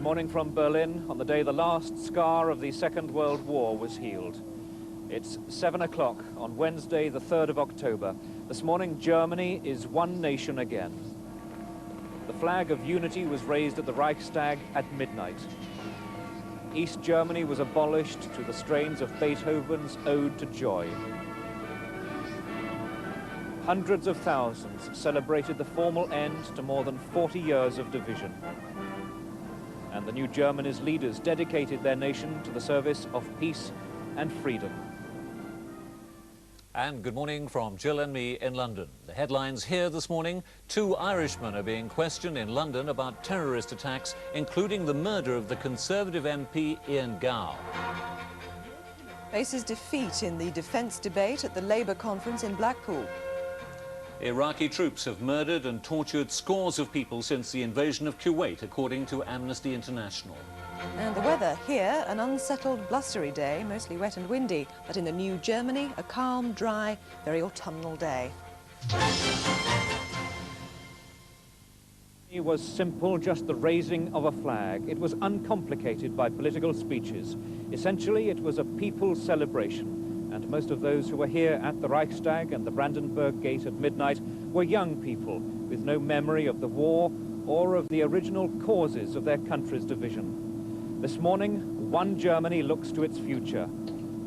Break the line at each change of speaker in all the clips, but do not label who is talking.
morning from Berlin, on the day the last scar of the Second World War was healed. It's 7 o'clock on Wednesday, the 3rd of October. This morning, Germany is one nation again. The flag of unity was raised at the Reichstag at midnight. East Germany was abolished to the strains of Beethoven's Ode to Joy. Hundreds of thousands celebrated the formal end to more than 40 years of division. And the new Germany's leaders dedicated their nation to the service of peace and freedom.
And good morning from Jill and me in London. The headlines here this morning: 2 Irishmen are being questioned in London about terrorist attacks, including the murder of the Conservative MP Ian Gow.
Faces defeat in the defence debate at the Labour conference in Blackpool.
Iraqi troops have murdered and tortured scores of people since the invasion of Kuwait, according to Amnesty International.
And the weather here, an unsettled, blustery day, mostly wet and windy, but in the new Germany, a calm, dry, very autumnal day.
It was simple, just the raising of a flag. It was uncomplicated by political speeches. Essentially, it was a people's celebration. And most of those who were here at the Reichstag and the Brandenburg Gate at midnight were young people with no memory of the war or of the original causes of their country's division. This morning, one Germany looks to its future.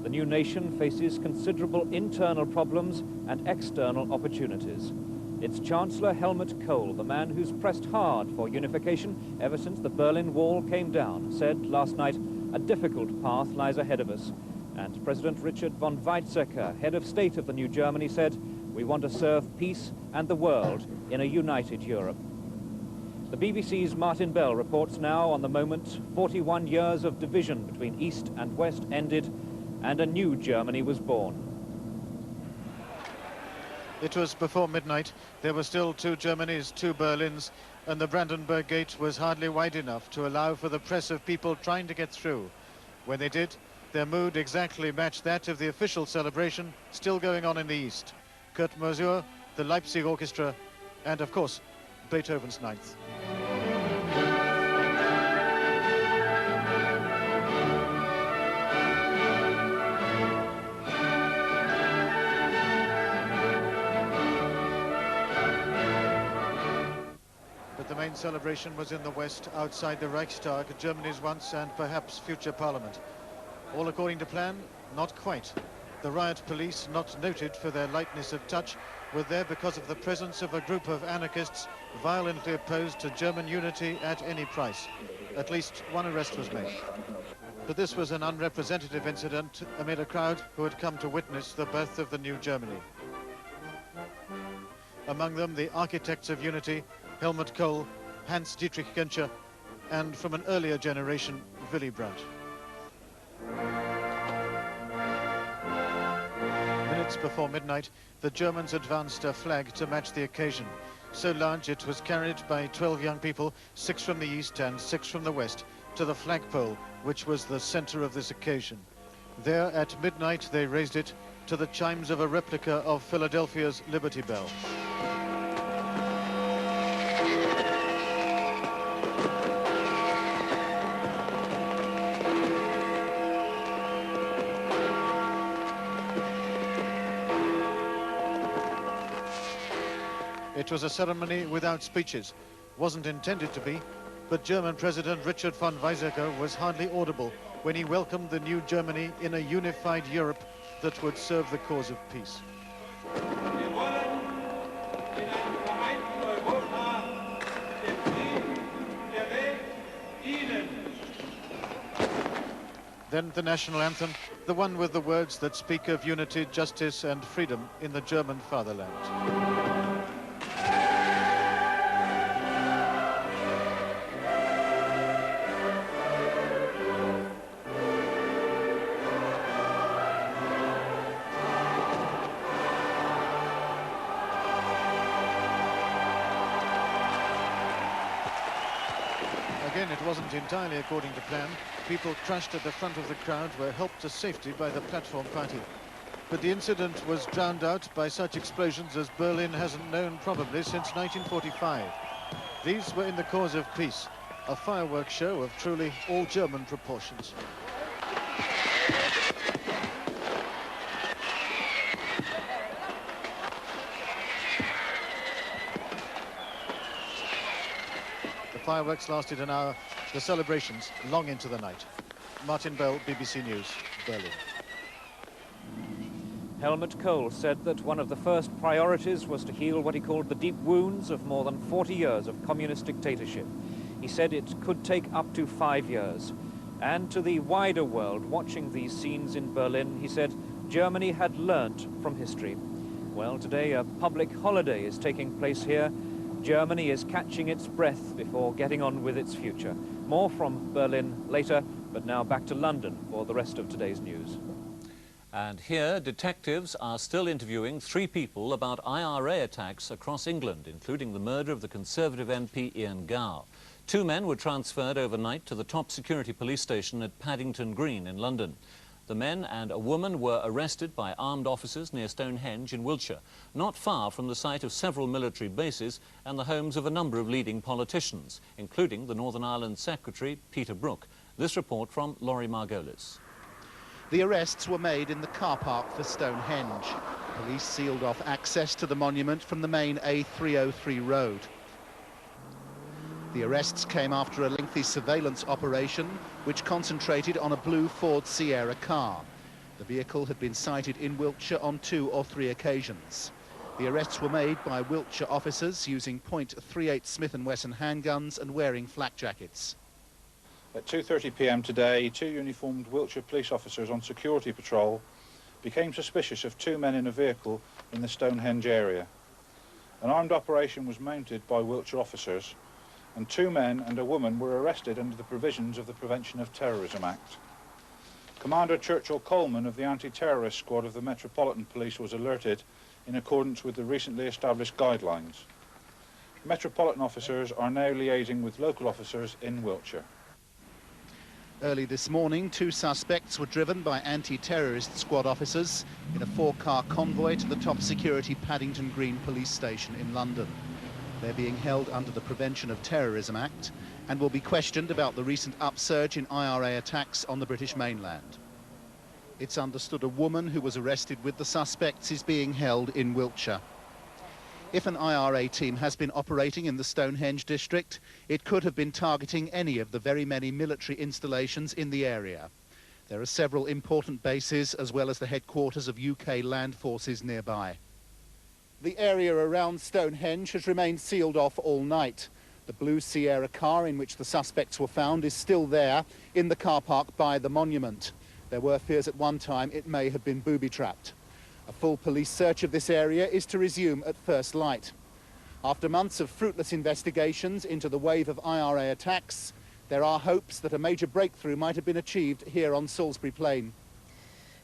The new nation faces considerable internal problems and external opportunities. Its Chancellor Helmut Kohl, the man who's pressed hard for unification ever since the Berlin Wall came down, said last night, a difficult path lies ahead of us. And President Richard von Weizsäcker, head of state of the new Germany, said, "We want to serve peace and the world in a united Europe." The BBC's Martin Bell reports now on the moment 41 years of division between East and West ended, and a new Germany was born.
It was before midnight. There were still 2 Germanys, 2 Berlins, and the Brandenburg Gate was hardly wide enough to allow for the press of people trying to get through. When they did, their mood exactly matched that of the official celebration still going on in the East. Kurt Masur, the Leipzig Orchestra, and of course, Beethoven's Ninth. But the main celebration was in the West, outside the Reichstag, Germany's once and perhaps future parliament. All according to plan? Not quite. The riot police, not noted for their lightness of touch, were there because of the presence of a group of anarchists violently opposed to German unity at any price. At least one arrest was made. But this was an unrepresentative incident amid a crowd who had come to witness the birth of the new Germany. Among them, the architects of unity, Helmut Kohl, Hans-Dietrich Genscher, and from an earlier generation, Willy Brandt. Minutes before midnight, the Germans advanced a flag to match the occasion. So large it was carried by 12 young people, 6 from the east and 6 from the west, to the flagpole, which was the center of this occasion. There at midnight they raised it to the chimes of a replica of Philadelphia's Liberty Bell. It was a ceremony without speeches. Wasn't intended to be, but German President Richard von Weizsäcker was hardly audible when he welcomed the new Germany in a unified Europe that would serve the cause of peace. Then the national anthem, the one with the words that speak of unity, justice and freedom in the German fatherland. Again, it wasn't entirely according to plan. People crushed at the front of the crowd were helped to safety by the platform party. But the incident was drowned out by such explosions as Berlin hasn't known probably since 1945. These were in the cause of peace, A fireworks show of truly all-German proportions. The fireworks lasted an hour, the celebrations long into the night. Martin Bell, BBC News, Berlin.
Helmut Kohl said that one of the first priorities was to heal what he called the deep wounds of more than 40 years of communist dictatorship. He said it could take up to 5 years. And to the wider world watching these scenes in Berlin, he said Germany had learnt from history. Well, today a public holiday is taking place here. Germany is catching its breath before getting on with its future. More from Berlin later, but now back to London for the rest of today's news.
And here, detectives are still interviewing 3 people about IRA attacks across England, including the murder of the Conservative MP Ian Gow. 2 men were transferred overnight to the top security police station at Paddington Green in London. The men and a woman were arrested by armed officers near Stonehenge in Wiltshire, not far from the site of several military bases and the homes of a number of leading politicians, including the Northern Ireland Secretary Peter Brook. This report from Laurie Margolis.
The arrests were made in the car park for Stonehenge. Police sealed off access to the monument from the main A303 road. The arrests came after a lengthy surveillance operation which concentrated on a blue Ford Sierra car. The vehicle had been sighted in Wiltshire on 2 or 3 occasions. The arrests were made by Wiltshire officers using .38 Smith & Wesson handguns and wearing flak jackets.
At 2:30 p.m. today, 2 uniformed Wiltshire police officers on security patrol became suspicious of 2 men in a vehicle in the Stonehenge area. An armed operation was mounted by Wiltshire officers, and 2 men and a woman were arrested under the provisions of the Prevention of Terrorism Act. Commander Churchill Coleman of the Anti-Terrorist Squad of the Metropolitan Police was alerted in accordance with the recently established guidelines. Metropolitan officers are now liaising with local officers in Wiltshire.
Early this morning, 2 suspects were driven by anti-terrorist squad officers in a 4-car convoy to the top security Paddington Green police station in London. They're being held under the Prevention of Terrorism Act and will be questioned about the recent upsurge in IRA attacks on the British mainland. It's understood a woman who was arrested with the suspects is being held in Wiltshire. If an IRA team has been operating in the Stonehenge district, it could have been targeting any of the very many military installations in the area. There are several important bases as well as the headquarters of UK land forces nearby. The area around Stonehenge has remained sealed off all night. The blue Sierra car in which the suspects were found is still there in the car park by the monument. There were fears at one time it may have been booby-trapped. A full police search of this area is to resume at first light. After months of fruitless investigations into the wave of IRA attacks, there are hopes that a major breakthrough might have been achieved here on Salisbury Plain.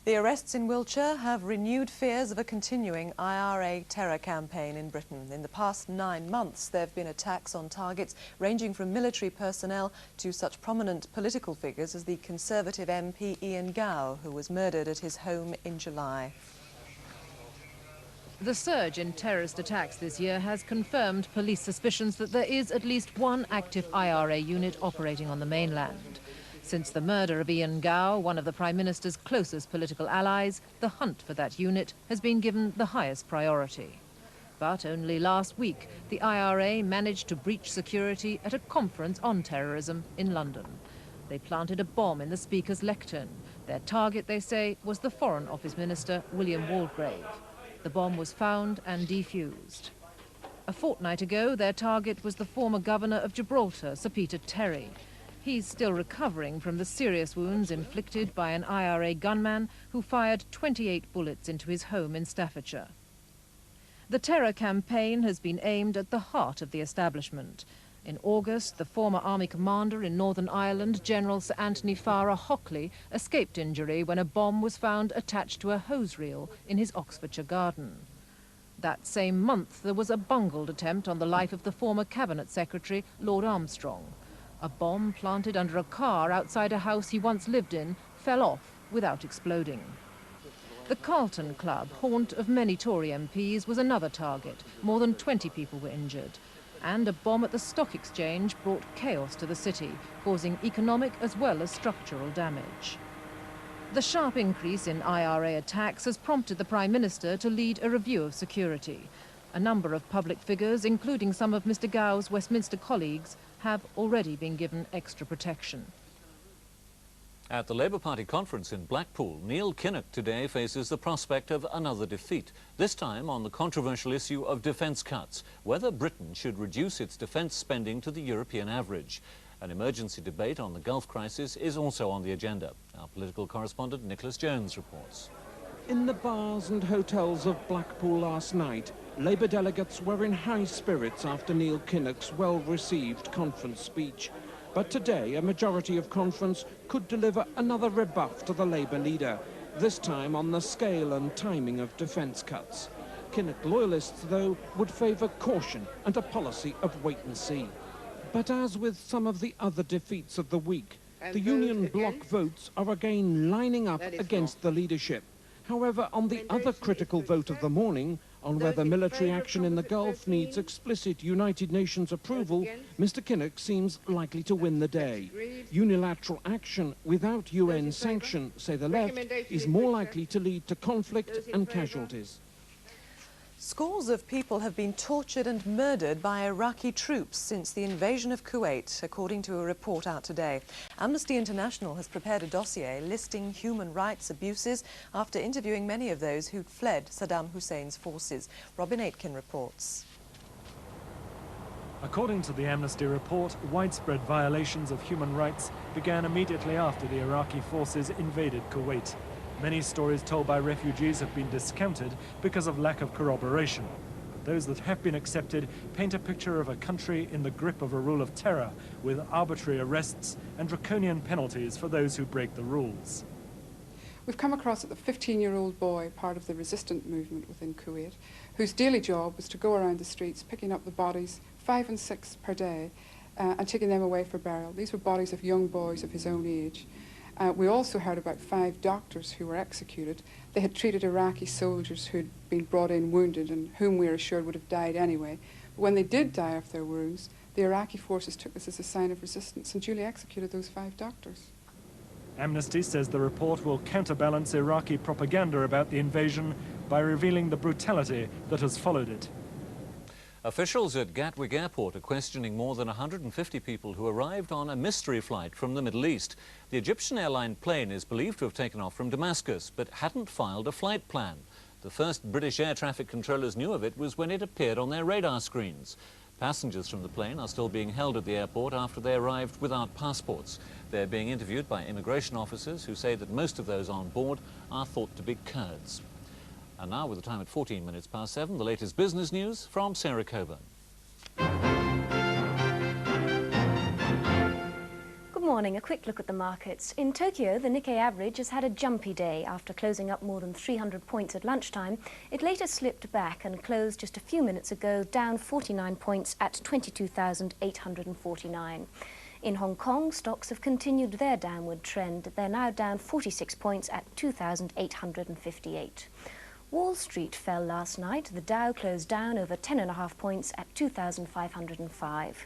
The arrests in Wiltshire have renewed fears of a continuing IRA terror campaign in Britain. In the past 9 months, there have been attacks on targets ranging from military personnel to such prominent political figures as the Conservative MP Ian Gow, who was murdered at his home in July.
The surge in terrorist attacks this year has confirmed police suspicions that there is at least one active IRA unit operating on the mainland. Since the murder of Ian Gow, one of the Prime Minister's closest political allies, the hunt for that unit has been given the highest priority. But only last week, the IRA managed to breach security at a conference on terrorism in London. They planted a bomb in the Speaker's lectern. Their target, they say, was the Foreign Office Minister, William Waldegrave. The bomb was found and defused. A fortnight ago, their target was the former governor of Gibraltar, Sir Peter Terry. He's still recovering from the serious wounds inflicted by an IRA gunman who fired 28 bullets into his home in Staffordshire. The terror campaign has been aimed at the heart of the establishment. In August, the former army commander in Northern Ireland, General Sir Anthony Farrar Hockley, escaped injury when a bomb was found attached to a hose reel in his Oxfordshire garden. That same month, there was a bungled attempt on the life of the former Cabinet Secretary, Lord Armstrong. A bomb planted under a car outside a house he once lived in fell off without exploding. The Carlton Club, haunt of many Tory MPs, was another target. More than 20 people were injured. And a bomb at the stock exchange brought chaos to the city, causing economic as well as structural damage. The sharp increase in IRA attacks has prompted the Prime Minister to lead a review of security. A number of public figures, including some of Mr Gow's Westminster colleagues, have already been given extra protection.
At the Labour Party conference in Blackpool, Neil Kinnock today faces the prospect of another defeat, this time on the controversial issue of defence cuts, whether Britain should reduce its defence spending to the European average. An emergency debate on the Gulf crisis is also on the agenda. Our political correspondent Nicholas Jones reports.
In the bars and hotels of Blackpool last night, Labour delegates were in high spirits after Neil Kinnock's well-received conference speech. But today, a majority of conference could deliver another rebuff to the Labour leader, this time on the scale and timing of defence cuts. Kinnock loyalists, though, would favour caution and a policy of wait and see. But as with some of the other defeats of the week, the Union bloc votes are again lining up against the leadership. However, on the other critical vote of the morning, on whether military action in the Gulf needs explicit United Nations approval, Mr Kinnock seems likely to win the day. Unilateral action without UN sanction, say the left, is more likely to lead to conflict and casualties.
Scores of people have been tortured and murdered by Iraqi troops since the invasion of Kuwait, according to a report out today. Amnesty International has prepared a dossier listing human rights abuses after interviewing many of those who'd fled Saddam Hussein's forces. Robin Aitken reports.
According to the Amnesty report, widespread violations of human rights began immediately after the Iraqi forces invaded Kuwait. Many stories told by refugees have been discounted because of lack of corroboration. But those that have been accepted paint a picture of a country in the grip of a rule of terror, with arbitrary arrests and draconian penalties for those who break the rules.
We've come across the 15-year-old boy, part of the resistant movement within Kuwait, whose daily job was to go around the streets picking up the bodies, 5 and 6 per day, and taking them away for burial. These were bodies of young boys of his own age. We also heard about 5 doctors who were executed. They had treated Iraqi soldiers who'd been brought in wounded and whom we are assured would have died anyway. But when they did die of their wounds, the Iraqi forces took this as a sign of resistance and duly executed those 5 doctors.
Amnesty says the report will counterbalance Iraqi propaganda about the invasion by revealing the brutality that has followed it.
Officials at Gatwick Airport are questioning more than 150 people who arrived on a mystery flight from the Middle East. The Egyptian airline plane is believed to have taken off from Damascus, but hadn't filed a flight plan. The first British air traffic controllers knew of it was when it appeared on their radar screens. Passengers from the plane are still being held at the airport after they arrived without passports. They're being interviewed by immigration officers who say that most of those on board are thought to be Kurds. And now, with the time at 14 minutes past 7, the latest business news from Sarah Coburn.
Good morning. A quick look at the markets. In Tokyo, the Nikkei average has had a jumpy day. After closing up more than 300 points at lunchtime, it later slipped back and closed just a few minutes ago down 49 points at 22,849. In Hong Kong, stocks have continued their downward trend. They're now down 46 points at 2,858. Wall Street fell last night. The Dow closed down over 10.5 points at 2,505.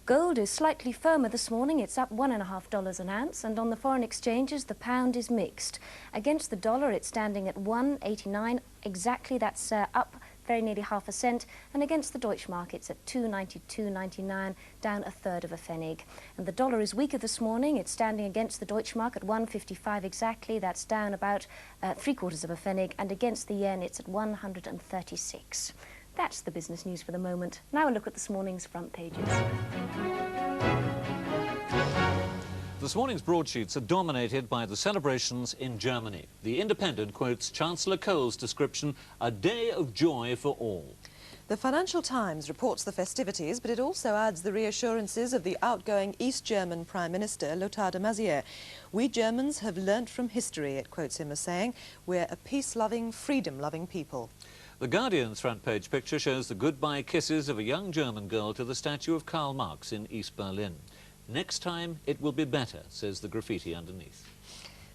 Gold is slightly firmer this morning. It's up $1.50 an ounce, and on the foreign exchanges, the pound is mixed. Against the dollar, it's standing at 1.89 exactly. That's up very nearly half a cent, and against the Deutsche mark it's at 2.92.99, down a third of a pfennig. And the dollar is weaker this morning. It's standing against the Deutsche mark at 1.55 exactly. That's down about 3/4 of a pfennig, and against the yen it's at 136. That's the business news for the moment. Now a look at this morning's front pages.
This morning's broadsheets are dominated by the celebrations in Germany. The Independent quotes Chancellor Kohl's description, "a day of joy for all."
The Financial Times reports the festivities, but it also adds the reassurances of the outgoing East German Prime Minister, Lothar de Maizière. "We Germans have learnt from history," it quotes him as saying. "We're a peace-loving, freedom-loving people."
The Guardian's front page picture shows the goodbye kisses of a young German girl to the statue of Karl Marx in East Berlin. "Next time it will be better," says the graffiti underneath.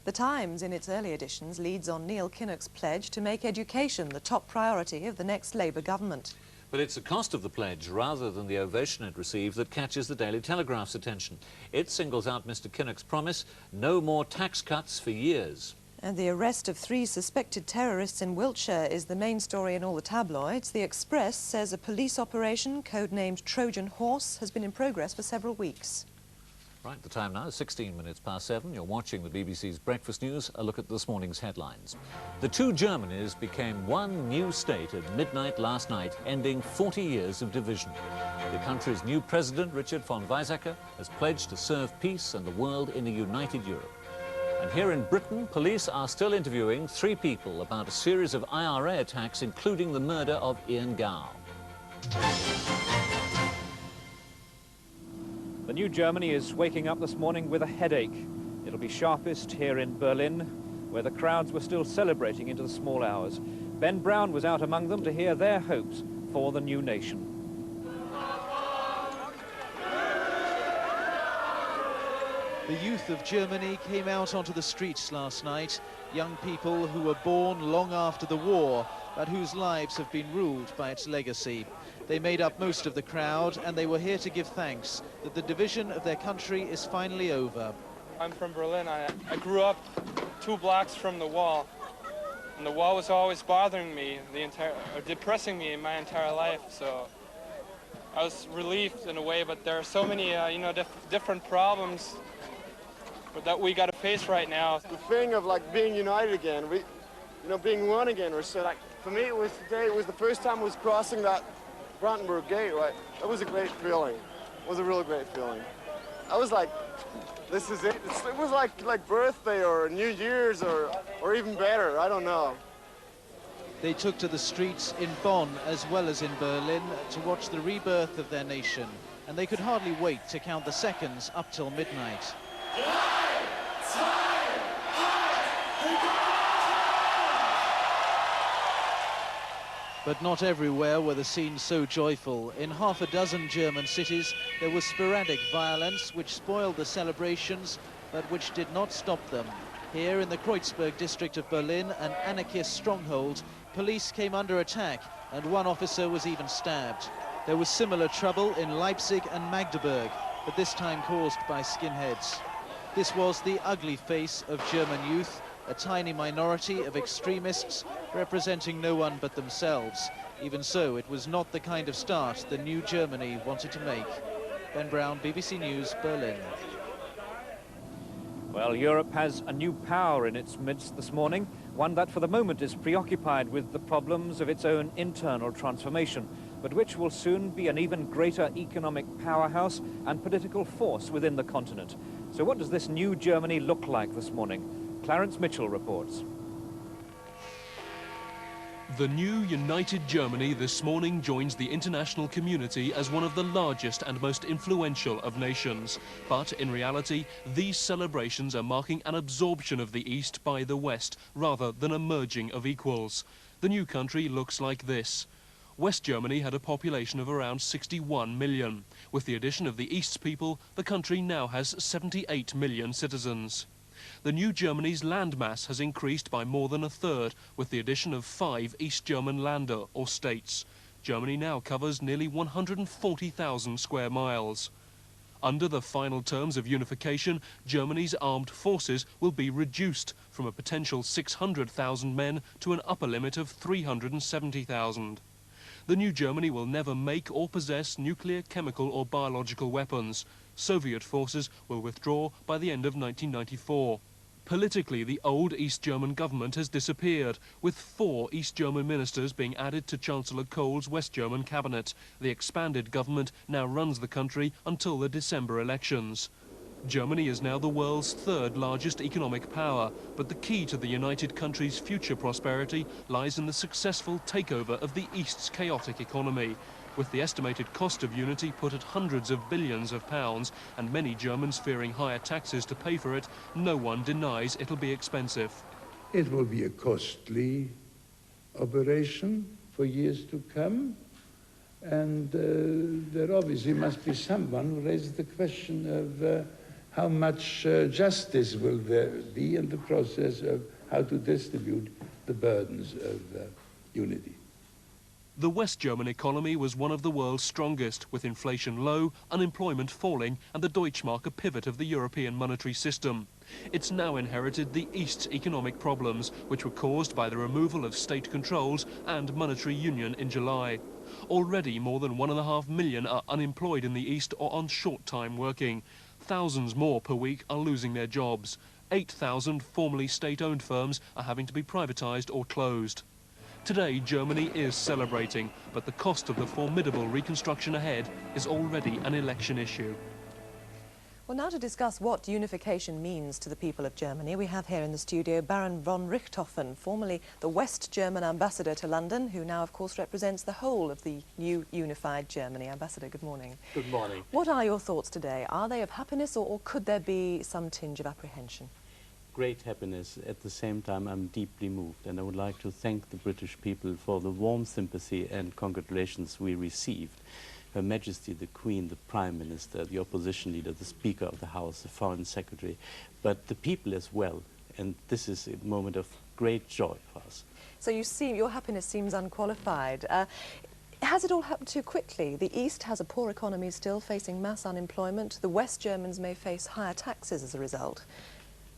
The Times, in its early editions, leads on Neil Kinnock's pledge to make education the top priority of the next Labour government.
But it's the cost of the pledge, rather than the ovation it received, that catches the Daily Telegraph's attention. It singles out Mr Kinnock's promise, no more tax cuts for years.
And the arrest of 3 suspected terrorists in Wiltshire is the main story in all the tabloids. The Express says a police operation, codenamed Trojan Horse, has been in progress for several weeks.
Right, the time now is 16 minutes past 7. You're watching the BBC's Breakfast News. A look at this morning's headlines. The 2 Germanys became one new state at midnight last night, ending 40 years of division. The country's new president, Richard von Weizsäcker, has pledged to serve peace and the world in a united Europe. And here in Britain, police are still interviewing 3 people about a series of IRA attacks, including the murder of Ian Gow.
The new Germany is waking up this morning with a headache. It'll be sharpest here in Berlin, where the crowds were still celebrating into the small hours. Ben Brown was out among them to hear their hopes for the new nation.
The youth of Germany came out onto the streets last night, young people who were born long after the war, but whose lives have been ruled by its legacy. They made up most of the crowd, and they were here to give thanks that the division of their country is finally over.
I'm from Berlin. I grew up 2 blocks from the wall, and the wall was always bothering me, depressing me in my entire life, so I was relieved in a way, but there are so many, different problems that we got to face right now.
The thing of like being united again, being one again, or so. Like for me, it was today. It was the first time I was crossing that Brandenburg Gate. Right, that was a great feeling. It was a really great feeling. I was like, this is it. It was like birthday or New Year's or even better. I don't know.
They took to the streets in Bonn as well as in Berlin to watch the rebirth of their nation, and they could hardly wait to count the seconds up till midnight. But not everywhere were the scenes so joyful. In half a dozen German cities, there was sporadic violence which spoiled the celebrations, but which did not stop them. Here in the Kreuzberg district of Berlin, an anarchist stronghold, police came under attack, and 1 officer was even stabbed. There was similar trouble in Leipzig and Magdeburg, but this time caused by skinheads. This was the ugly face of German youth, a tiny minority of extremists representing no one but themselves. Even so, it was not the kind of start the new Germany wanted to make. Ben Brown, BBC News, Berlin.
Well, Europe has a new power in its midst this morning, one that for the moment is preoccupied with the problems of its own internal transformation, but which will soon be an even greater economic powerhouse and political force within the continent. So what does this new Germany look like this morning? Clarence Mitchell reports.
The new united Germany this morning joins the international community as one of the largest and most influential of nations. But in reality, these celebrations are marking an absorption of the East by the West, rather than a merging of equals. The new country looks like this. West Germany had a population of around 61 million. With the addition of the East's people, the country now has 78 million citizens. The new Germany's landmass has increased by more than a third, with the addition of 5 East German Länder, or states. Germany now covers nearly 140,000 square miles. Under the final terms of unification, Germany's armed forces will be reduced from a potential 600,000 men to an upper limit of 370,000. The new Germany will never make or possess nuclear, chemical or biological weapons. Soviet forces will withdraw by the end of 1994. Politically, the old East German government has disappeared, with 4 East German ministers being added to Chancellor Kohl's West German cabinet. The expanded government now runs the country until the December elections. Germany is now the world's 3rd largest economic power, but the key to the united country's future prosperity lies in the successful takeover of the East's chaotic economy. With the estimated cost of unity put at hundreds of billions of pounds and many Germans fearing higher taxes to pay for it, no one denies it'll be expensive.
It will be a costly operation for years to come, and there obviously must be someone who raises the question of how much justice will there be in the process of how to distribute the burdens of unity.
The West German economy was one of the world's strongest, with inflation low, unemployment falling, and the Deutschmark a pivot of the European monetary system. It's now inherited the East's economic problems, which were caused by the removal of state controls and monetary union in July. Already more than 1.5 million are unemployed in the East or on short-time working. Thousands more per week are losing their jobs. 8,000 formerly state-owned firms are having to be privatized or closed. Today, Germany is celebrating, but the cost of the formidable reconstruction ahead is already an election issue.
Well, now to discuss what unification means to the people of Germany, we have here in the studio Baron von Richthofen, formerly the West German ambassador to London, who now, of course, represents the whole of the new unified Germany. Ambassador, good morning.
Good morning.
What are your thoughts today? Are they of happiness, or could there be some tinge of apprehension?
Great happiness. At the same time, I'm deeply moved, and I would like to thank the British people for the warm sympathy and congratulations we received. Her Majesty the Queen, the Prime Minister, the Opposition Leader, the Speaker of the House, the Foreign Secretary, but the people as well, and this is a moment of great joy for us.
So your happiness seems unqualified. Has it all happened too quickly? The East has a poor economy still, facing mass unemployment. The West Germans may face higher taxes as a result.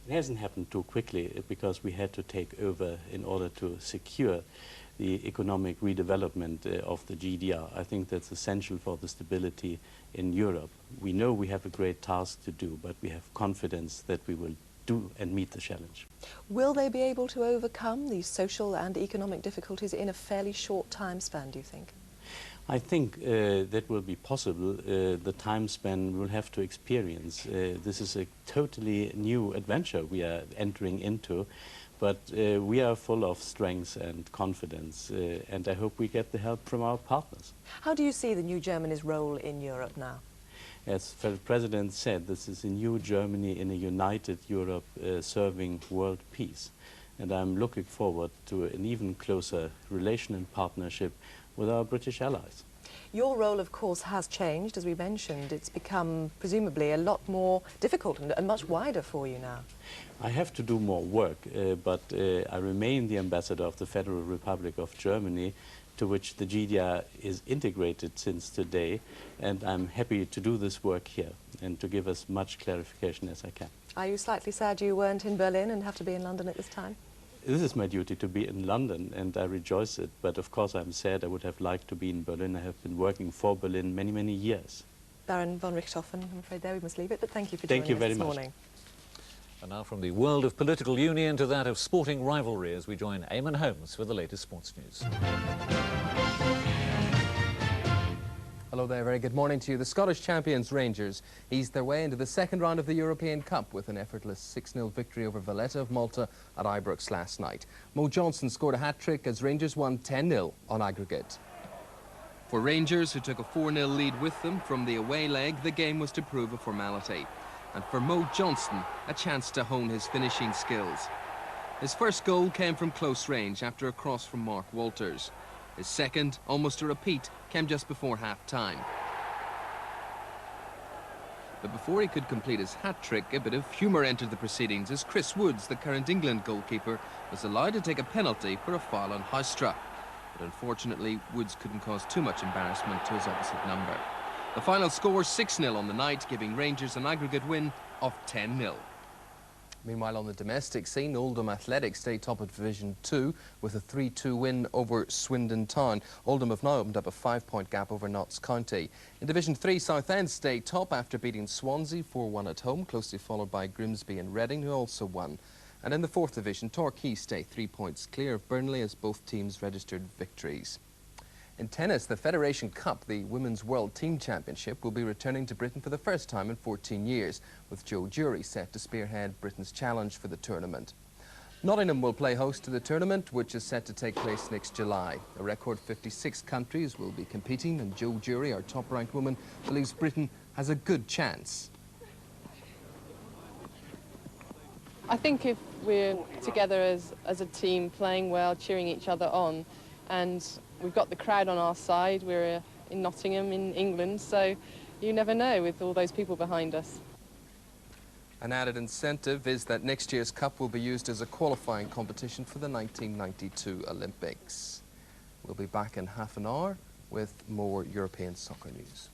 It hasn't happened too quickly because we had to take over in order to secure the economic redevelopment of the GDR. I think that's essential for the stability in Europe. We know we have a great task to do, but we have confidence that we will do and meet the challenge.
Will they be able to overcome these social and economic difficulties in a fairly short time span, do you think?
I think that will be possible. The time span we'll have to experience. This is a totally new adventure we are entering into, but we are full of strength and confidence, and I hope we get the help from our partners.
How do you see the new Germany's role in Europe now?
As the President said, this is a new Germany in a united Europe serving world peace. And I'm looking forward to an even closer relation and partnership with our British allies.
Your role, of course, has changed, as we mentioned. It's become, presumably, a lot more difficult and much wider for you now.
I have to do more work, but I remain the ambassador of the Federal Republic of Germany, to which the GDR is integrated since today, and I'm happy to do this work here and to give as much clarification as I can.
Are you slightly sad you weren't in Berlin and have to be in London at this time?
This is my duty to be in London, and I rejoice it, but of course I'm sad. I would have liked to be in Berlin. I have been working for Berlin many, many years.
Baron von Richthofen, I'm afraid there we must leave it, but thank you for joining us this morning.
And now from the world of political union to that of sporting rivalry, as we join Eamon Holmes with the latest sports news.
Hello there, very good morning to you. The Scottish champions Rangers eased their way into the second round of the European Cup with an effortless 6-0 victory over Valletta of Malta at Ibrox last night. Mo Johnson scored a hat-trick as Rangers won 10-0 on aggregate. For Rangers, who took a 4-0 lead with them from the away leg, the game was to prove a formality. And for Mo Johnson, a chance to hone his finishing skills. His first goal came from close range after a cross from Mark Walters. His second, almost a repeat, came just before half-time. But before he could complete his hat-trick, a bit of humour entered the proceedings as Chris Woods, the current England goalkeeper, was allowed to take a penalty for a foul on Houstra. But unfortunately, Woods couldn't cause too much embarrassment to his opposite number. The final score 6-0 on the night, giving Rangers an aggregate win of 10-0. Meanwhile, on the domestic scene, Oldham Athletic stay top of Division 2 with a 3-2 win over Swindon Town. Oldham have now opened up a 5-point gap over Notts County. In Division 3, Southend stay top after beating Swansea 4-1 at home, closely followed by Grimsby and Reading, who also won. And in the 4th Division, Torquay stay 3 points clear of Burnley as both teams registered victories. In tennis, the Federation Cup, the Women's World Team Championship, will be returning to Britain for the first time in 14 years, with Joe Jury set to spearhead Britain's challenge for the tournament. Nottingham will play host to the tournament, which is set to take place next July. A record 56 countries will be competing, and Joe Jury, our top-ranked woman, believes Britain has a good chance.
I think if we're together as a team, playing well, cheering each other on, and we've got the crowd on our side. We're in Nottingham, in England, so you never know with all those people behind us.
An added incentive is that next year's Cup will be used as a qualifying competition for the 1992 Olympics. We'll be back in half an hour with more European soccer news.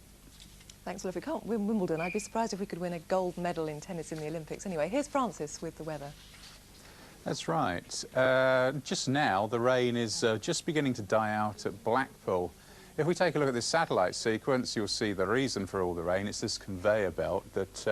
Thanks, well, if we can't win Wimbledon, I'd be surprised if we could win a gold medal in tennis in the Olympics. Anyway, here's Francis with the weather.
That's right. Just now, the rain is just beginning to die out at Blackpool. If we take a look at this satellite sequence, you'll see the reason for all the rain. It's this conveyor belt that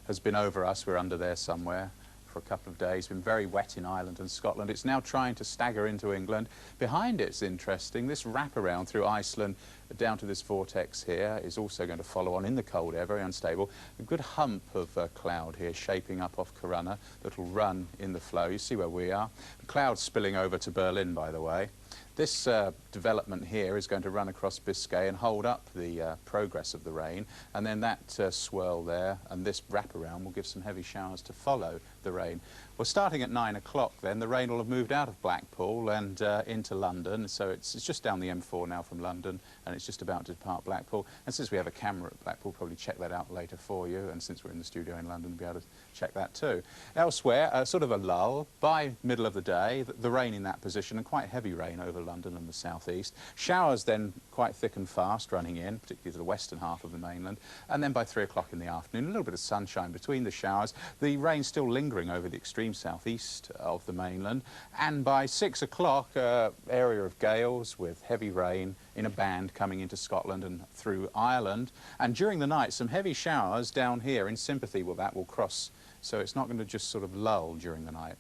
has been over us. We're under there somewhere for a couple of days. It's been very wet in Ireland and Scotland. It's now trying to stagger into England. Behind it's interesting. This wraparound through Iceland down to this vortex here is also going to follow on in the cold air, very unstable. A good hump of cloud here shaping up off Corunna that will run in the flow. You see where we are. The cloud's spilling over to Berlin, by the way. This development here is going to run across Biscay and hold up the progress of the rain, and then that swirl there and this wraparound will give some heavy showers to follow the rain. Well, starting at 9 o'clock then, the rain will have moved out of Blackpool and into London, so it's just down the M4 now from London, and it's just about to depart Blackpool. And since we have a camera at Blackpool, we'll probably check that out later for you, and since we're in the studio in London, we'll be able to check that too. Elsewhere, sort of a lull. By middle of the day, the rain in that position, and quite heavy rain over London and the southeast. Showers then quite thick and fast running in, particularly to the western half of the mainland, and then by 3 o'clock in the afternoon, a little bit of sunshine between the showers. The rain still lingering over the extreme southeast of the mainland, and by 6 o'clock, area of gales with heavy rain in a band coming into Scotland and through Ireland, and during the night some heavy showers down here in sympathy with that will cross, so it's not going to just sort of lull during the night.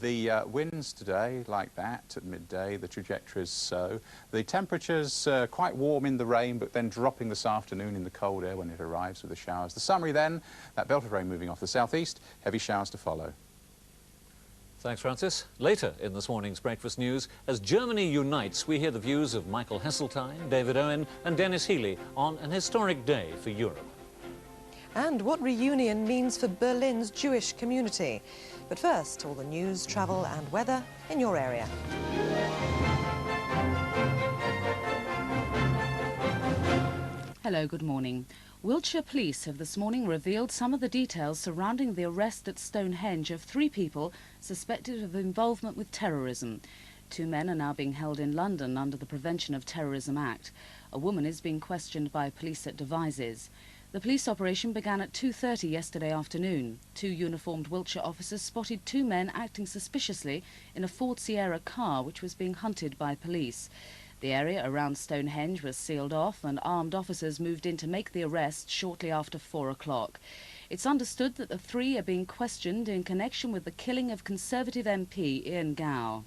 The winds today, like that, at midday, the trajectory is so. The temperatures quite warm in the rain, but then dropping this afternoon in the cold air when it arrives with the showers. The summary then, that belt of rain moving off the southeast, heavy showers to follow.
Thanks, Francis. Later in this morning's Breakfast News, as Germany unites, we hear the views of Michael Heseltine, David Owen and Dennis Healy on an historic day for Europe.
And what reunion means for Berlin's Jewish community. But first, all the news, travel and weather in your area.
Hello, good morning. Wiltshire police have this morning revealed some of the details surrounding the arrest at Stonehenge of 3 people suspected of involvement with terrorism. 2 men are now being held in London under the Prevention of Terrorism Act. A woman is being questioned by police at Devizes. The police operation began at 2:30 yesterday afternoon. 2 uniformed Wiltshire officers spotted 2 men acting suspiciously in a Ford Sierra car which was being hunted by police. The area around Stonehenge was sealed off and armed officers moved in to make the arrest shortly after 4 o'clock. It's understood that the 3 are being questioned in connection with the killing of Conservative MP Ian Gow.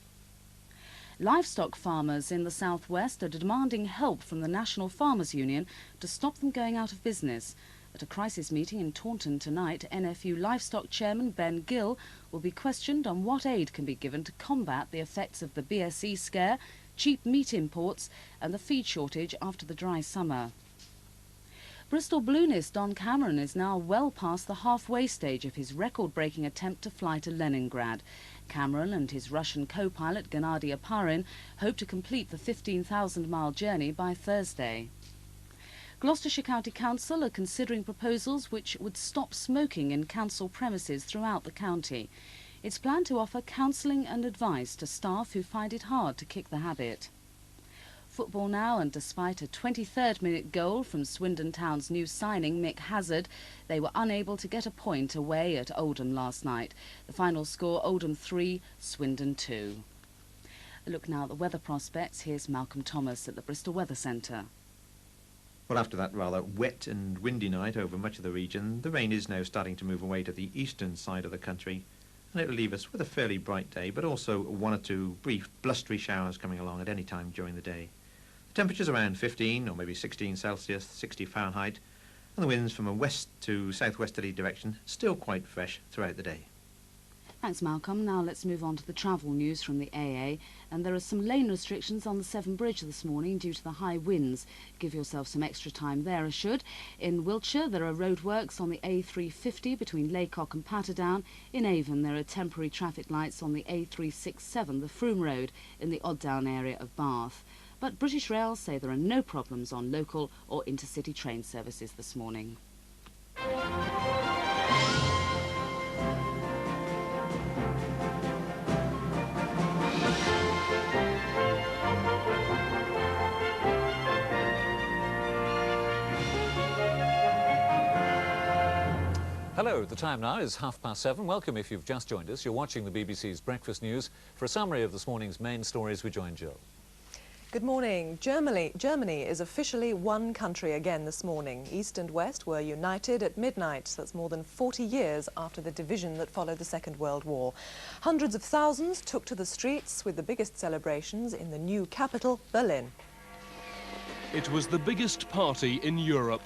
Livestock farmers in the southwest are demanding help from the National Farmers Union to stop them going out of business. At a crisis meeting in Taunton tonight, NFU Livestock Chairman Ben Gill will be questioned on what aid can be given to combat the effects of the BSE scare, cheap meat imports and the feed shortage after the dry summer. Bristol balloonist Don Cameron is now well past the halfway stage of his record-breaking attempt to fly to Leningrad. Cameron and his Russian co-pilot Gennady Aparin hope to complete the 15,000-mile journey by Thursday. Gloucestershire County Council are considering proposals which would stop smoking in council premises throughout the county. It's planned to offer counselling and advice to staff who find it hard to kick the habit. Football now, and despite a 23rd-minute goal from Swindon Town's new signing Mick Hazard, they were unable to get a point away at Oldham last night. The final score, Oldham 3, Swindon 2. A look now at the weather prospects. Here's Malcolm Thomas at the Bristol Weather Centre.
Well, after that rather wet and windy night over much of the region, the rain is now starting to move away to the eastern side of the country, and it will leave us with a fairly bright day, but also 1 or 2 brief blustery showers coming along at any time during the day. The temperatures around 15 or maybe 16 Celsius, 60 Fahrenheit, and the winds from a west to southwesterly direction still quite fresh throughout the day.
Thanks, Malcolm. Now let's move on to the travel news from the AA. And there are some lane restrictions on the Severn Bridge this morning due to the high winds. Give yourself some extra time there, I should. In Wiltshire, there are roadworks on the A350 between Laycock and Patterdown. In Avon, there are temporary traffic lights on the A367, the Froome Road, in the Odddown area of Bath. But British Rail say there are no problems on local or intercity train services this morning.
Hello, the time now is 7:30. Welcome if you've just joined us. You're watching the BBC's Breakfast News. For a summary of this morning's main stories, we join Jill.
Good morning. Germany is officially one country again this morning. East and West were united at midnight. That's more than 40 years after the division that followed the Second World War. Hundreds of thousands took to the streets with the biggest celebrations in the new capital, Berlin.
It was the biggest party in Europe.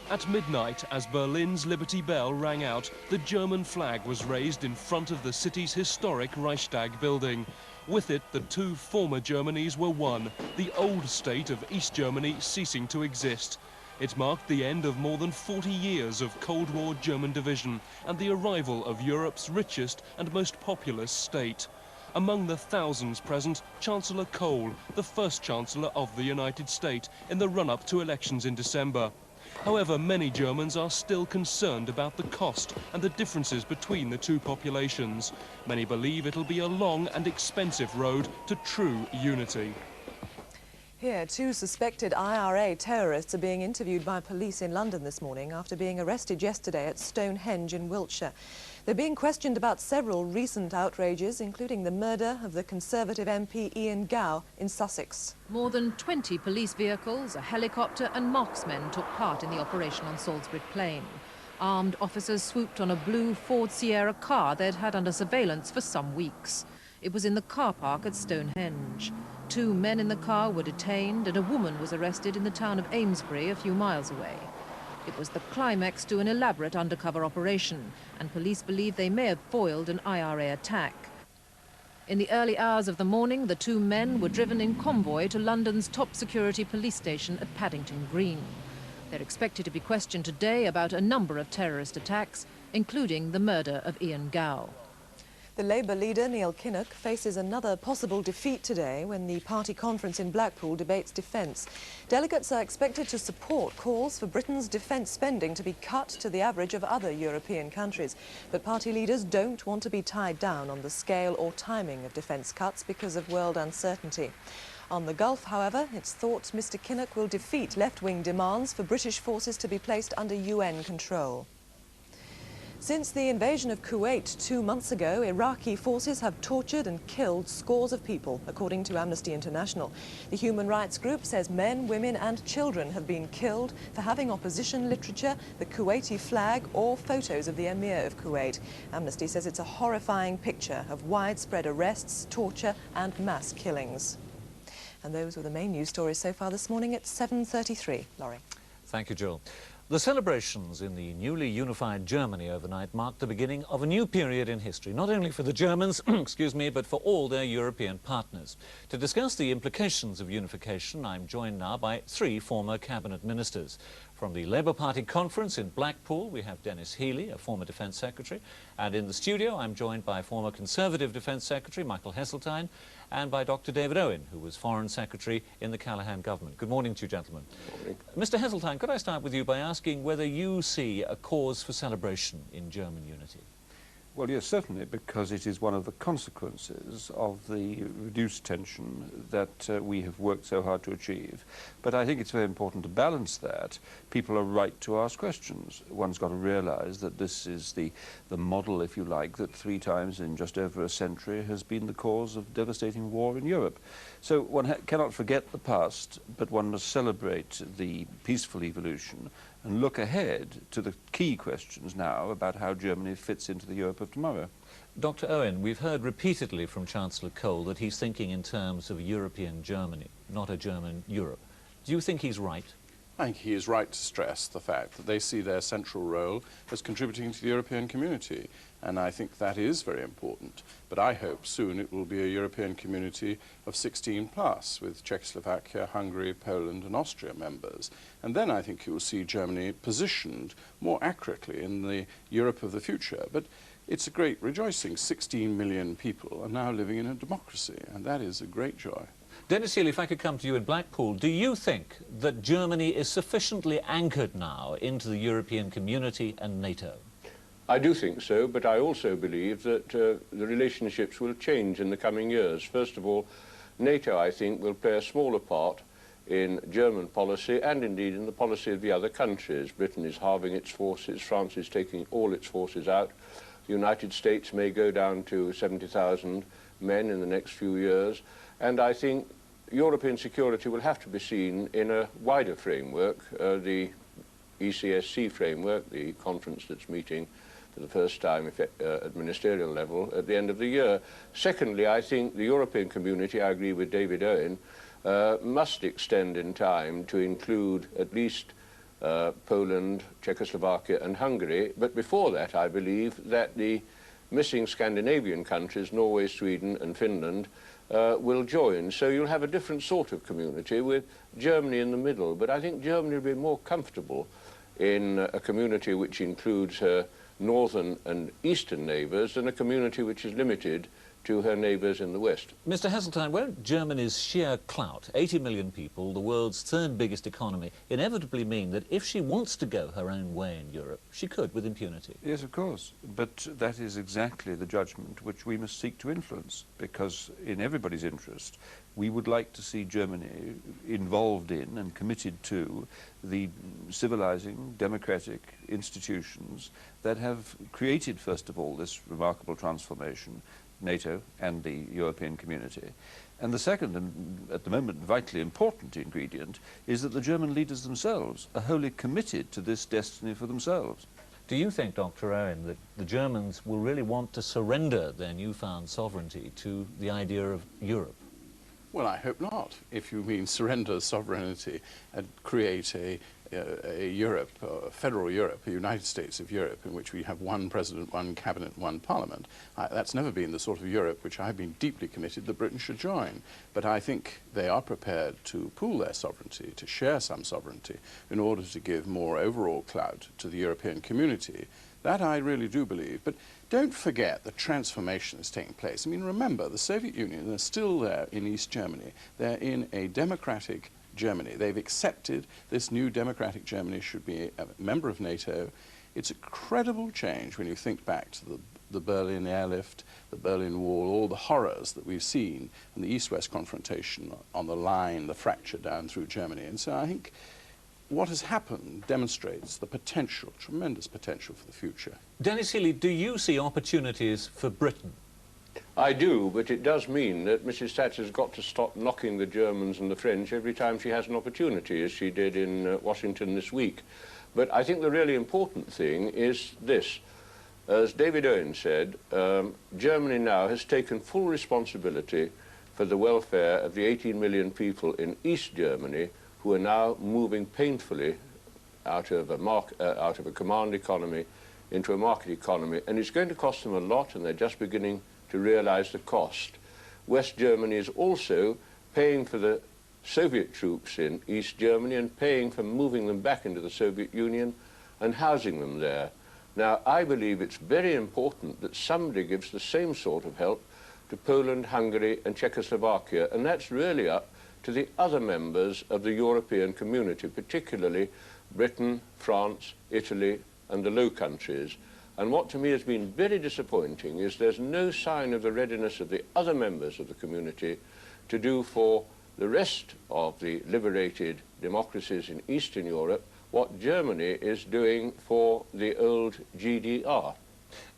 At midnight, as Berlin's Liberty Bell rang out, the German flag was raised in front of the city's historic Reichstag building. With it, the two former Germanys were one, the old state of East Germany ceasing to exist. It marked the end of more than 40 years of Cold War German division and the arrival of Europe's richest and most populous state. Among the thousands present, Chancellor Kohl, the first Chancellor of the United States, in the run-up to elections in December. However, many Germans are still concerned about the cost and the differences between the two populations. Many believe it'll be a long and expensive road to true unity.
Here, two suspected IRA terrorists are being interviewed by police in London this morning after being arrested yesterday at Stonehenge in Wiltshire. They're being questioned about several recent outrages, including the murder of the Conservative MP Ian Gow in Sussex.
More than 20 police vehicles, a helicopter and marksmen took part in the operation on Salisbury Plain. Armed officers swooped on a blue Ford Sierra car they'd had under surveillance for some weeks. It was in the car park at Stonehenge. Two men in the car were detained and a woman was arrested in the town of Amesbury, a few miles away. It was the climax to an elaborate undercover operation, and police believe they may have foiled an IRA attack. In the early hours of the morning, the two men were driven in convoy to London's top security police station at Paddington Green. They're expected to be questioned today about a number of terrorist attacks, including the murder of Ian Gow.
The Labour leader, Neil Kinnock, faces another possible defeat today when the party conference in Blackpool debates defence. Delegates are expected to support calls for Britain's defence spending to be cut to the average of other European countries. But party leaders don't want to be tied down on the scale or timing of defence cuts because of world uncertainty. On the Gulf, however, it's thought Mr Kinnock will defeat left-wing demands for British forces to be placed under UN control. Since the invasion of Kuwait 2 months ago, Iraqi forces have tortured and killed scores of people, according to Amnesty International. The human rights group says men, women and children have been killed for having opposition literature, the Kuwaiti flag or photos of the Emir of Kuwait. Amnesty says it's a horrifying picture of widespread arrests, torture and mass killings. And those were the main news stories so far this morning at 7:33. Laurie.
Thank you, Jill. The celebrations in the newly unified Germany overnight marked the beginning of a new period in history, not only for the Germans, excuse me, but for all their European partners. To discuss the implications of unification, I'm joined now by three former cabinet ministers. From the Labour Party conference in Blackpool, we have Dennis Healey, a former Defence Secretary, and in the studio I'm joined by former Conservative Defence Secretary Michael Heseltine and by Dr David Owen, who was Foreign Secretary in the Callaghan government. Good morning to you, gentlemen. Good morning. Mr Heseltine, could I start with you by asking whether you see a cause for celebration in German unity?
Well, yes, certainly, because it is one of the consequences of the reduced tension that we have worked so hard to achieve. But I think it's very important to balance that. People are right to ask questions. One's got to realise that this is the model, if you like, that 3 times in just over a century has been the cause of devastating war in Europe. So one cannot forget the past, but one must celebrate the peaceful evolution and look ahead to the key questions now about how Germany fits into the Europe of tomorrow.
Dr Owen, we've heard repeatedly from Chancellor Kohl that he's thinking in terms of a European Germany, not a German Europe. Do you think he's right?
I think he is right to stress the fact that they see their central role as contributing to the European community, and I think that is very important. But I hope soon it will be a European community of 16 plus, with Czechoslovakia, Hungary, Poland and Austria members. And then I think you will see Germany positioned more accurately in the Europe of the future. But it's a great rejoicing. 16 million people are now living in a democracy, and that is a great joy.
Dennis Healey, if I could come to you in Blackpool, do you think that Germany is sufficiently anchored now into the European community and NATO?
I do think so, but I also believe that the relationships will change in the coming years. First of all, NATO, I think, will play a smaller part in German policy and indeed in the policy of the other countries. Britain is halving its forces, France is taking all its forces out. The United States may go down to 70,000 men in the next few years, and I think European security will have to be seen in a wider framework, the ECSC framework, the conference that's meeting for the first time at ministerial level at the end of the year. Secondly, I think the European community, I agree with David Owen, must extend in time to include at least Poland, Czechoslovakia and Hungary, but before that I believe that the missing Scandinavian countries, Norway, Sweden and Finland, will join. So you'll have a different sort of community with Germany in the middle, but I think Germany will be more comfortable in a community which includes her northern and eastern neighbours than a community which is limited to her neighbours in the west.
Mr. Heseltine, won't Germany's sheer clout, 80 million people, the world's third biggest economy, inevitably mean that if she wants to go her own way in Europe, she could with impunity?
Yes, of course. But that is exactly the judgment which we must seek to influence, because in everybody's interest, we would like to see Germany involved in and committed to the civilizing, democratic institutions that have created, first of all, this remarkable transformation, NATO and the European community. And the second, and at the moment vitally important ingredient, is that the German leaders themselves are wholly committed to this destiny for themselves.
Do you think, Dr. Owen, that the Germans will really want to surrender their newfound sovereignty to the idea of Europe?
Well, I hope not. If you mean surrender sovereignty and create a Europe, federal Europe, a United States of Europe, in which we have one president, one cabinet, one parliament, that's never been the sort of Europe which I've been deeply committed that Britain should join. But I think they are prepared to pool their sovereignty, to share some sovereignty, in order to give more overall clout to the European community. That I really do believe. But don't forget the transformation that's taking place. I mean, remember, the Soviet Union is still there in East Germany. They're in a democratic Germany. They've accepted this new democratic Germany should be a member of NATO. It's a credible change when you think back to the Berlin airlift, the Berlin Wall, all the horrors that we've seen, and the East-West confrontation on the line, the fracture down through Germany. And so I think what has happened demonstrates the potential, tremendous potential for the future.
Dennis Healy, do you see opportunities for Britain?
I do, but it does mean that Mrs. Thatcher's got to stop knocking the Germans and the French every time she has an opportunity, as she did in Washington this week. But I think the really important thing is this. As David Owen said, Germany now has taken full responsibility for the welfare of the 18 million people in East Germany who are now moving painfully out of a command economy into a market economy, and it's going to cost them a lot, and they're just beginning to realize the cost. West Germany is also paying for the Soviet troops in East Germany and paying for moving them back into the Soviet Union and housing them there. Now, I believe it's very important that somebody gives the same sort of help to Poland, Hungary and Czechoslovakia, and that's really up to the other members of the European community, particularly Britain, France, Italy and the Low Countries. And what to me has been very disappointing is there's no sign of the readiness of the other members of the community to do for the rest of the liberated democracies in Eastern Europe what Germany is doing for the old GDR.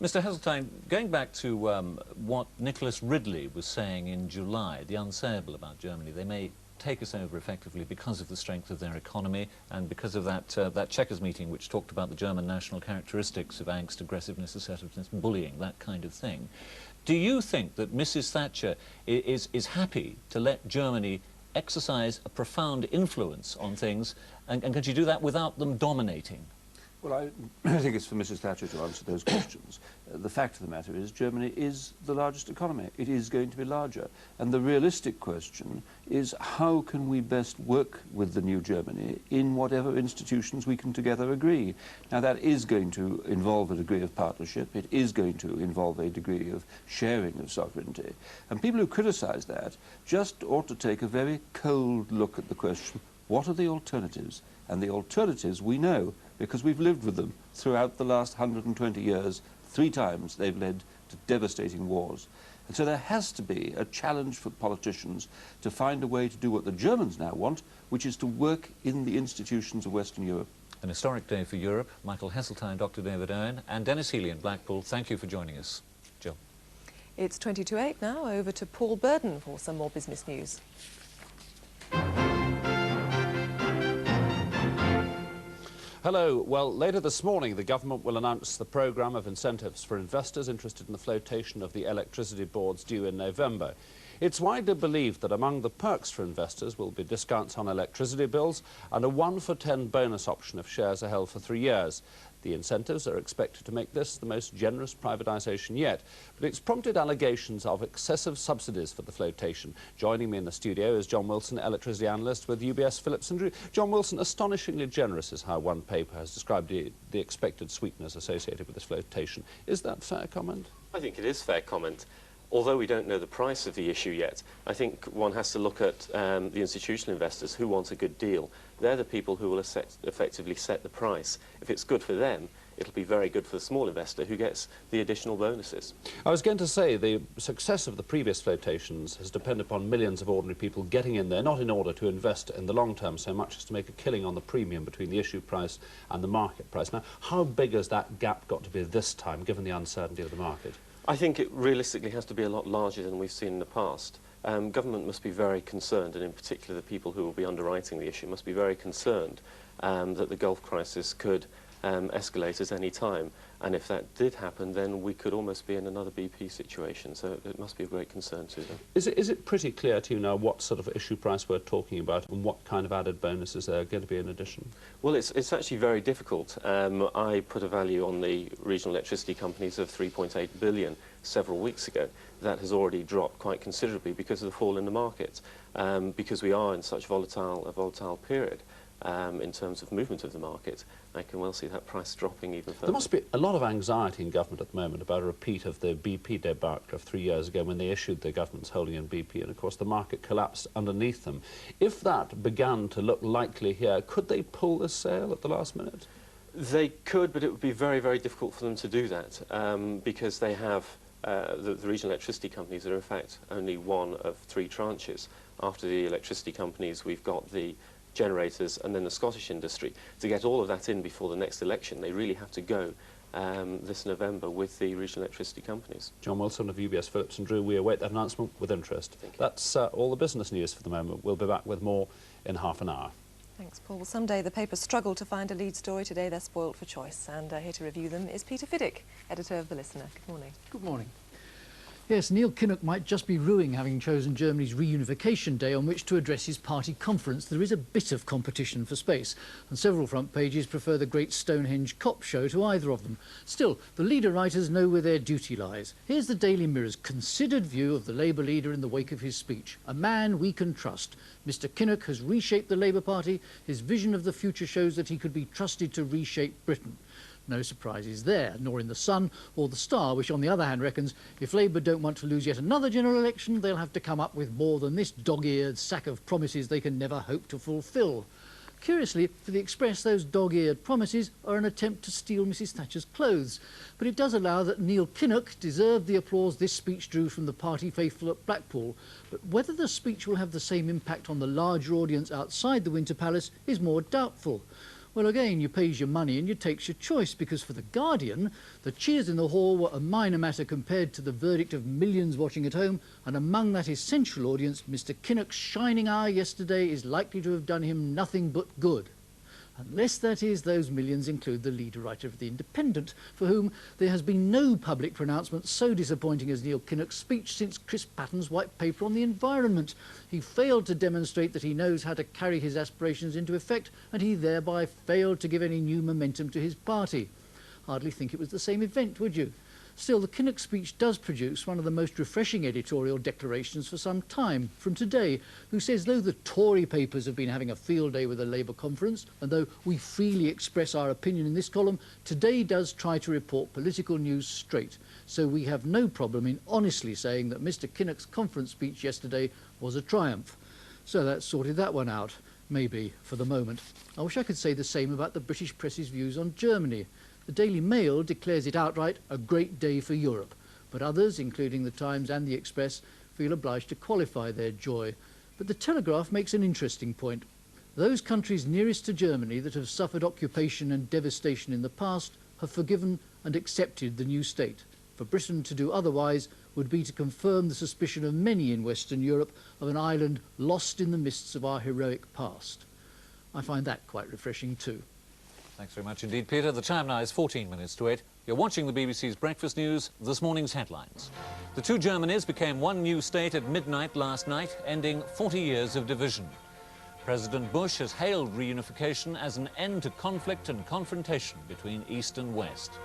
Mr. Heseltine, going back to what Nicholas Ridley was saying in July, the unsayable about Germany, they may take us over effectively because of the strength of their economy and because of that Chequers meeting which talked about the German national characteristics of angst, aggressiveness, assertiveness, bullying, that kind of thing. Do you think that Mrs. Thatcher is happy to let Germany exercise a profound influence on things, and can she do that without them dominating?
Well, I think it's for Mrs. Thatcher to answer those questions. The fact of the matter is Germany is the largest economy. It is going to be larger. And the realistic question is how can we best work with the new Germany in whatever institutions we can together agree. Now, that is going to involve a degree of partnership. It is going to involve a degree of sharing of sovereignty. And people who criticize that just ought to take a very cold look at the question, what are the alternatives? And the alternatives we know, because we've lived with them throughout the last 120 years. 3 times they've led to devastating wars. And so there has to be a challenge for politicians to find a way to do what the Germans now want, which is to work in the institutions of Western Europe.
An historic day for Europe. Michael Heseltine, Dr. David Owen, and Dennis Healy in Blackpool, thank you for joining us. Jill.
It's 20 to 8 now. Over to Paul Burden for some more business news.
Hello. Well, later this morning, the government will announce the programme of incentives for investors interested in the flotation of the electricity boards due in November. It's widely believed that among the perks for investors will be discounts on electricity bills and a 1-for-10 bonus option if shares are held for 3 years. The incentives are expected to make this the most generous privatisation yet, but it's prompted allegations of excessive subsidies for the flotation. Joining me in the studio is John Wilson, electricity analyst with UBS Phillips & Drew. John Wilson, astonishingly generous is how one paper has described the expected sweeteners associated with this flotation. Is that fair comment?
I think it is fair comment. Although we don't know the price of the issue yet, I think one has to look at the institutional investors who want a good deal. They're the people who will effectively set the price. If it's good for them, it'll be very good for the small investor who gets the additional bonuses.
I was going to say the success of the previous flotations has depended upon millions of ordinary people getting in there, not in order to invest in the long term so much as to make a killing on the premium between the issue price and the market price. Now, how big has that gap got to be this time, given the uncertainty of the market?
I think it realistically has to be a lot larger than we've seen in the past. Government must be very concerned, and in particular the people who will be underwriting the issue must be very concerned that the Gulf crisis could escalate at any time. And if that did happen, then we could almost be in another BP situation. So it must be a great concern to them.
Is it pretty clear to you now what sort of issue price we're talking about and what kind of added bonuses there are going to be in addition?
Well, it's actually very difficult. I put a value on the regional electricity companies of 3.8 billion several weeks ago. That has already dropped quite considerably because of the fall in the market, because we are in such a volatile period. In terms of movement of the market, I can well see that price dropping even further.
There must be a lot of anxiety in government at the moment about a repeat of the BP debacle of 3 years ago when they issued the government's holding in BP, and of course the market collapsed underneath them. If that began to look likely here, could they pull this sale at the last minute?
They could, but it would be very, very difficult for them to do that because they have the regional electricity companies are in fact only one of 3 tranches. After the electricity companies, we've got the generators and then the Scottish industry. To get all of that in before the next election, they really have to go this November with the regional electricity companies.
John Wilson of UBS Phillips & Drew, we await that announcement with interest. That's all the business news for the moment. We'll be back with more in half an hour.
Thanks, Paul. Well, someday the papers struggle to find a lead story. Today they're spoilt for choice. And here to review them is Peter Fiddick, editor of The Listener. Good morning.
Good morning. Yes, Neil Kinnock might just be rueing having chosen Germany's reunification day on which to address his party conference. There is a bit of competition for space, and several front pages prefer the great Stonehenge cop show to either of them. Still, the leader writers know where their duty lies. Here's the Daily Mirror's considered view of the Labour leader in the wake of his speech. A man we can trust. Mr Kinnock has reshaped the Labour Party. His vision of the future shows that he could be trusted to reshape Britain. No surprises there, nor in The Sun or The Star, which on the other hand reckons if Labour don't want to lose yet another general election, they'll have to come up with more than this dog-eared sack of promises they can never hope to fulfil. Curiously, for the Express, those dog-eared promises are an attempt to steal Mrs Thatcher's clothes. But it does allow that Neil Kinnock deserved the applause this speech drew from the party faithful at Blackpool. But whether the speech will have the same impact on the larger audience outside the Winter Palace is more doubtful. Well, again, you pays your money and you takes your choice, because for The Guardian, the cheers in the hall were a minor matter compared to the verdict of millions watching at home, and among that essential audience, Mr Kinnock's shining eye yesterday is likely to have done him nothing but good. Unless, that is, those millions include the leader writer of The Independent, for whom there has been no public pronouncement so disappointing as Neil Kinnock's speech since Chris Patton's white paper on the environment. He failed to demonstrate that he knows how to carry his aspirations into effect, and he thereby failed to give any new momentum to his party. Hardly think it was the same event, would you? Still, the Kinnock speech does produce one of the most refreshing editorial declarations for some time, from Today, who says though the Tory papers have been having a field day with the Labour conference, and though we freely express our opinion in this column, Today does try to report political news straight. So we have no problem in honestly saying that Mr Kinnock's conference speech yesterday was a triumph. So that sorted that one out, maybe, for the moment. I wish I could say the same about the British press's views on Germany. The Daily Mail declares it outright a great day for Europe. But others, including the Times and the Express, feel obliged to qualify their joy. But the Telegraph makes an interesting point. Those countries nearest to Germany that have suffered occupation and devastation in the past have forgiven and accepted the new state. For Britain to do otherwise would be to confirm the suspicion of many in Western Europe of an island lost in the mists of our heroic past. I find that quite refreshing too.
Thanks very much indeed, Peter. The time now is 14 minutes to 8. You're watching the BBC's Breakfast News, this morning's headlines. The two Germanys became one new state at midnight last night, ending 40 years of division. President Bush has hailed reunification as an end to conflict and confrontation between East and West.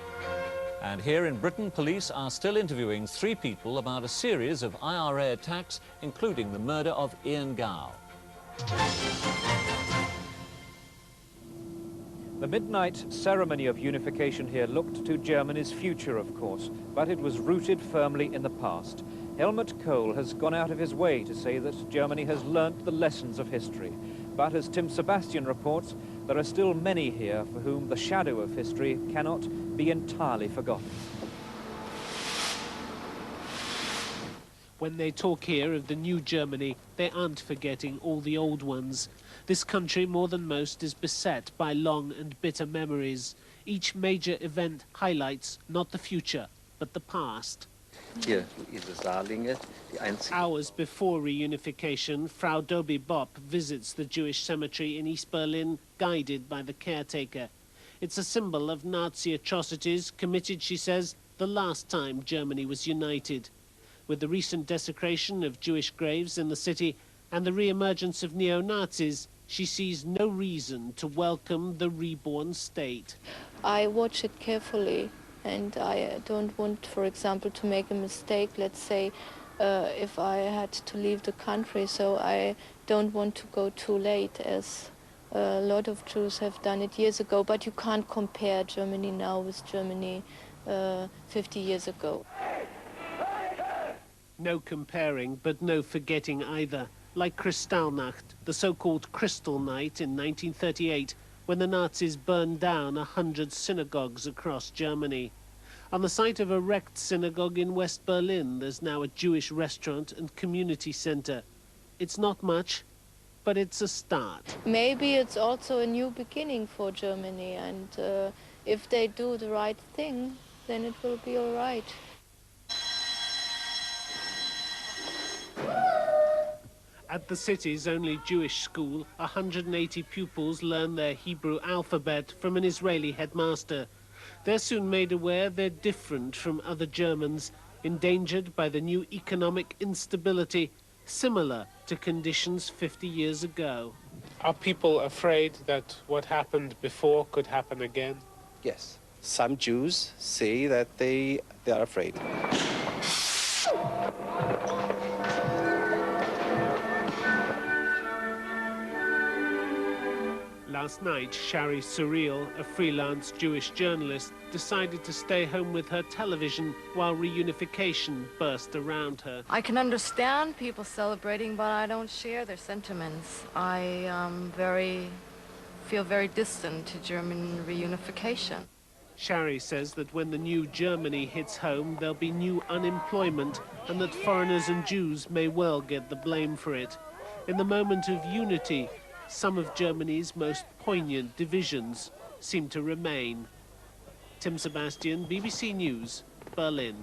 And here in Britain, police are still interviewing 3 people about a series of IRA attacks, including the murder of Ian Gow.
The midnight ceremony of unification here looked to Germany's future, of course, but it was rooted firmly in the past. Helmut Kohl has gone out of his way to say that Germany has learnt the lessons of history. But as Tim Sebastian reports, there are still many here for whom the shadow of history cannot be entirely forgotten.
When they talk here of the new Germany, they aren't forgetting all the old ones. This country, more than most, is beset by long and bitter memories. Each major event highlights not the future, but the past. Hours before reunification, Frau Doby Bopp visits the Jewish cemetery in East Berlin, guided by the caretaker. It's a symbol of Nazi atrocities committed, she says, the last time Germany was united. With the recent desecration of Jewish graves in the city and the re-emergence of neo-Nazis, she sees no reason to welcome the reborn state.
I watch it carefully, and I don't want, for example, to make a mistake, let's say, if I had to leave the country, so I don't want to go too late, as a lot of Jews have done it years ago, but you can't compare Germany now with Germany 50 years ago.
No comparing, but no forgetting either. Like Kristallnacht, the so-called Crystal Night in 1938, when the Nazis burned down 100 synagogues across Germany. On the site of a wrecked synagogue in West Berlin, there's now a Jewish restaurant and community center. It's not much, but it's a start.
Maybe it's also a new beginning for Germany, and if they do the right thing, then it will be all right.
At the city's only Jewish school, 180 pupils learn their Hebrew alphabet from an Israeli headmaster. They're soon made aware they're different from other Germans, endangered by the new economic instability, similar to conditions 50 years ago. Are people afraid that what happened before could happen again?
Yes. Some Jews say that they are afraid.
Last night, Shari Surreal, a freelance Jewish journalist, decided to stay home with her television while reunification burst around her.
I can understand people celebrating, but I don't share their sentiments. I feel very distant to German reunification.
Shari says that when the new Germany hits home, there'll be new unemployment and that foreigners and Jews may well get the blame for it. In the moment of unity, some of Germany's most poignant divisions seem to remain. Tim Sebastian, BBC News, Berlin.